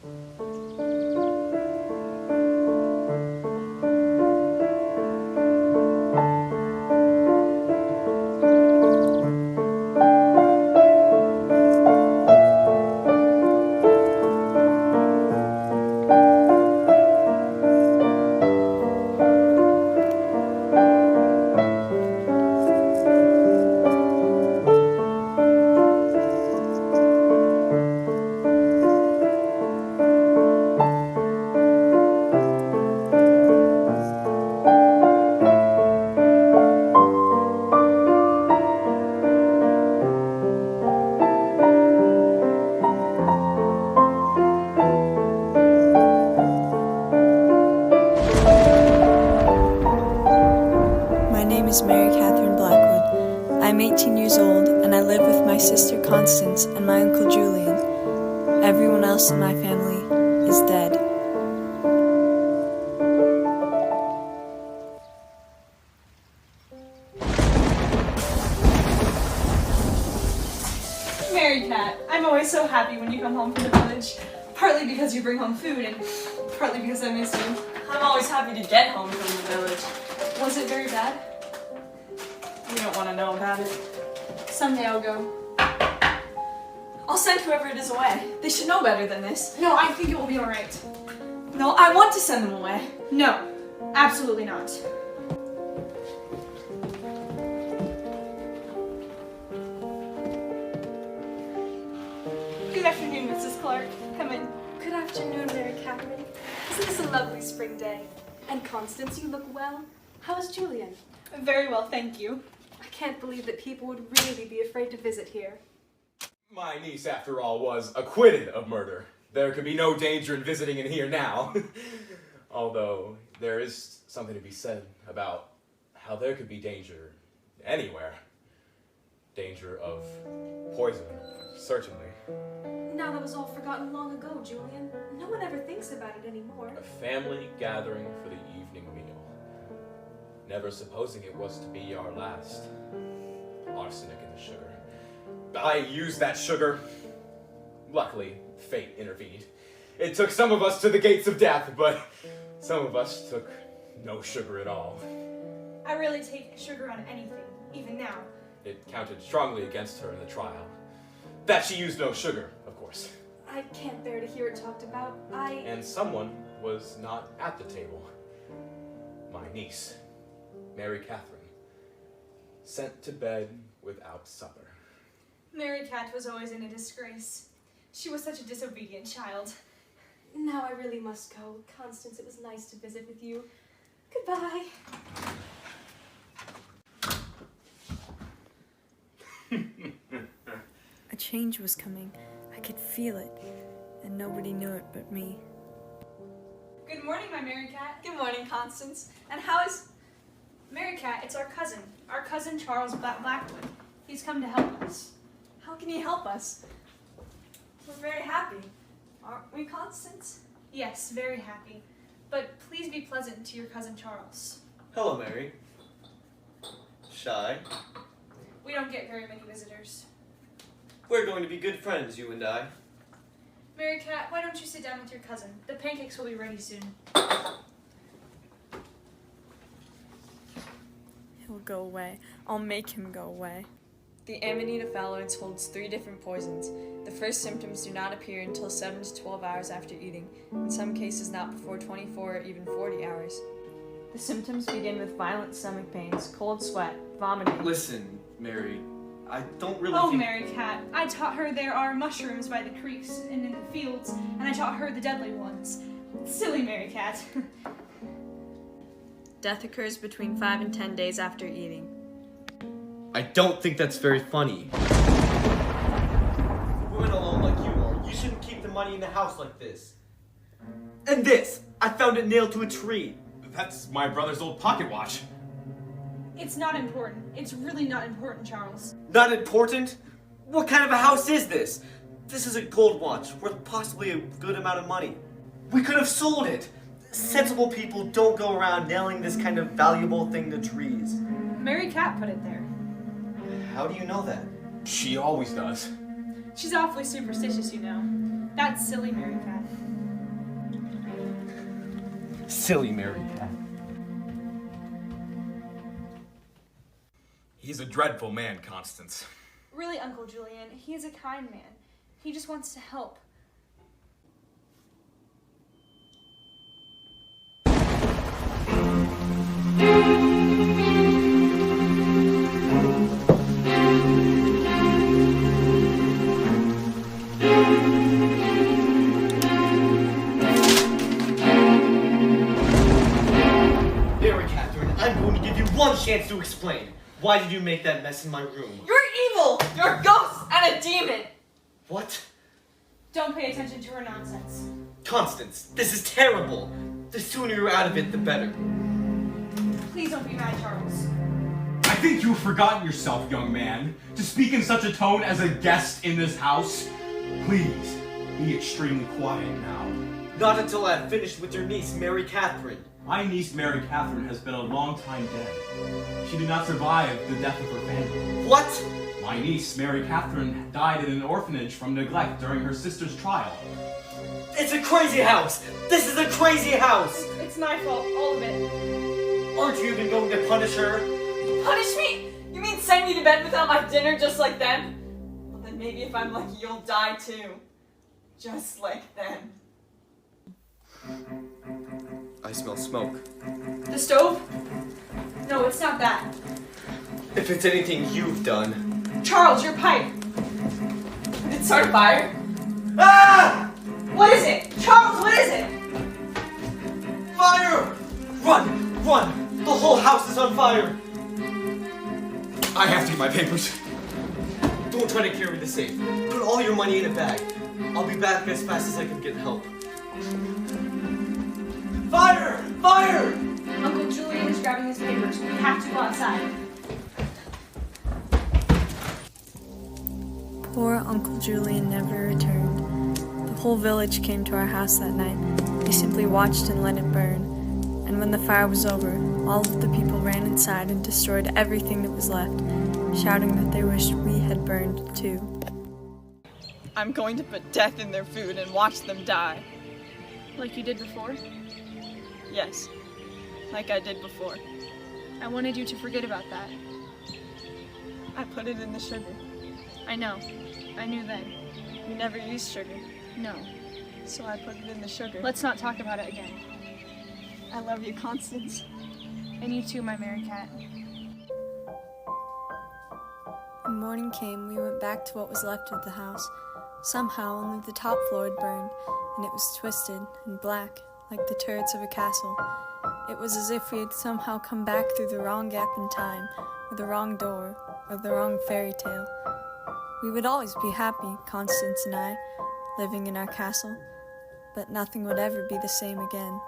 My name is Mary Catherine Blackwood. I'm 18 years old, and I live with my sister Constance and my uncle Julian. Everyone else in my family is dead. Mary Cat, I'm always so happy when you come home from the village. Partly because you bring home food, and partly because I miss you. I'm always happy to get home from the village. Was it very bad? You don't want to know about it. Someday I'll go. I'll send whoever it is away. They should know better than this. No, I think it will be alright. No, I want to send them away. No, absolutely not. Good afternoon, Mrs. Clark. Come in. Good afternoon, Mary Catherine. Isn't this a lovely spring day? And Constance, you look well. How is Julian? Very well, thank you. I can't believe that people would really be afraid to visit here. My niece, after all, was acquitted of murder. There could be no danger in visiting in here now. Although, there is something to be said about how there could be danger anywhere. Danger of poison, certainly. Now that was all forgotten long ago, Julian. No one ever thinks about it anymore. A family gathering for the evening meal. Never supposing it was to be our last. Arsenic in the sugar. I used that sugar. Luckily, fate intervened. It took some of us to the gates of death, but some of us took no sugar at all. I rarely take sugar on anything, even now. It counted strongly against her in the trial. That she used no sugar, of course. I can't bear to hear it talked about. And someone was not at the table. My niece, Mary Catherine, sent to bed without supper. Mary Cat was always in a disgrace. She was such a disobedient child. Now I really must go. Constance, it was nice to visit with you. Goodbye. A change was coming. I could feel it, and nobody knew it but me. Good morning, my Mary Cat. Good morning, Constance. And how is... Mary Cat, it's our cousin Charles Blackwood. He's come to help us. How can he help us? We're very happy. Aren't we, Constance? Yes, very happy. But please be pleasant to your cousin Charles. Hello, Mary. Shy. We don't get very many visitors. We're going to be good friends, you and I. Mary Cat, why don't you sit down with your cousin? The pancakes will be ready soon. He'll go away. I'll make him go away. The Amanita phthalates holds 3 different poisons. The first symptoms do not appear until 7 to 12 hours after eating, in some cases not before 24 or even 40 hours. The symptoms begin with violent stomach pains, cold sweat, vomiting. Listen, Mary, I don't really Oh, think... Mary Cat, I taught her there are mushrooms by the creeks and in the fields, and I taught her the deadly ones. Silly Mary Cat. Death occurs between 5 and 10 days after eating. I don't think that's very funny. Women alone like you are, you shouldn't keep the money in the house like this. And this! I found it nailed to a tree. That's my brother's old pocket watch. It's not important. It's really not important, Charles. Not important? What kind of a house is this? This is a gold watch, worth possibly a good amount of money. We could have sold it. Sensible people don't go around nailing this kind of valuable thing to trees. Mary Cat put it there. How do you know that? She always does. She's awfully superstitious, you know. That's silly Mary Cat. Silly Mary Cat. He's a dreadful man, Constance. Really, Uncle Julian, he is a kind man. He just wants to help. Mary Catherine, I'm going to give you one chance to explain. Why did you make that mess in my room? You're evil! You're a ghost and a demon! What? Don't pay attention to her nonsense. Constance, this is terrible. The sooner you're out of it, the better. Please don't be mad, Charles. I think you've forgotten yourself, young man, to speak in such a tone as a guest in this house. Please, be extremely quiet now. Not until I have finished with your niece, Mary Catherine. My niece, Mary Catherine, has been a long time dead. She did not survive the death of her family. What? My niece, Mary Catherine, died in an orphanage from neglect during her sister's trial. It's a crazy house! This is a crazy house! It's my fault, all of it. Aren't you even going to punish her? Punish me? You mean send me to bed without my dinner just like them? Well then maybe if I'm lucky you'll die too. Just like them. I smell smoke. The stove? No, it's not that. If it's anything you've done. Charles, your pipe. Did it start a fire? Ah! What is it? Charles, what is it? Fire! Run! Run! The whole house is on fire! I have to get my papers. Don't try to carry the safe. Put all your money in a bag. I'll be back as fast as I can get help. Fire! Fire! Uncle Julian is grabbing his papers. We have to go outside. Poor Uncle Julian never returned. The whole village came to our house that night. We simply watched and let it burn. And when the fire was over, all of the people ran inside and destroyed everything that was left, shouting that they wished we had burned too. I'm going to put death in their food and watch them die. Like you did before? Yes, like I did before. I wanted you to forget about that. I put it in the sugar. I know. I knew then. You never used sugar, No. so I put it in the sugar. Let's not talk about it again. I love you, Constance. And you too, my Mary Cat. When morning came, we went back to what was left of the house. Somehow, only the top floor had burned, and it was twisted and black, like the turrets of a castle. It was as if we had somehow come back through the wrong gap in time, or the wrong door, or the wrong fairy tale. We would always be happy, Constance and I, living in our castle, but nothing would ever be the same again.